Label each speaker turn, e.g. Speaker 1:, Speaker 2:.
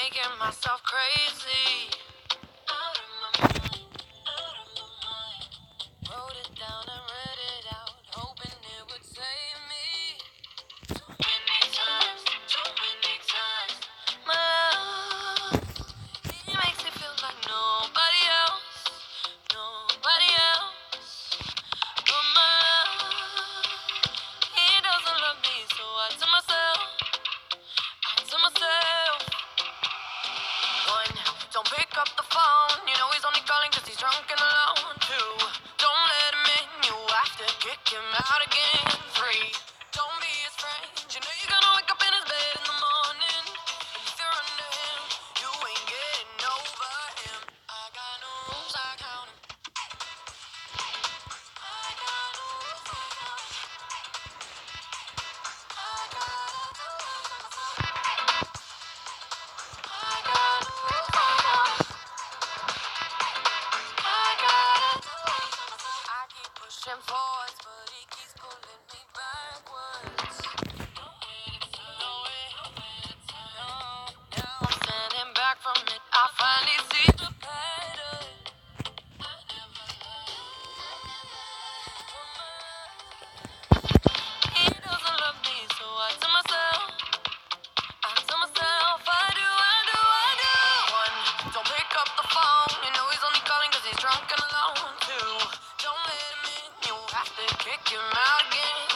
Speaker 1: making myself crazy. Out of my mind, out of my mind. Wrote it down and read it out, hoping it would save me. Too many times, too many times. My love, it makes me feel like nobody else, nobody else. But my love, he doesn't love me, so I tell myself, one, don't pick up the phone. You know he's only calling 'cause he's drunk and alone. Two, don't let him in. You have to kick him out again. Three, don't be his friend. You know you're gonna wake up in his bed in the morning. And if you're under him, you ain't getting over him. I got no rules, I count 'em. I got no rules, I count 'em. I gotta do it myself. I got no rules, I count 'em. I keep pushing forwards, but he keeps pulling me backwards. No way, now I'm standing back from it. I finally see the pattern. He doesn't love me, so I do. One, don't pick up the phone. You know he's only calling 'cause he's drunk and alone. Two, don't let him in. You have to kick him out again.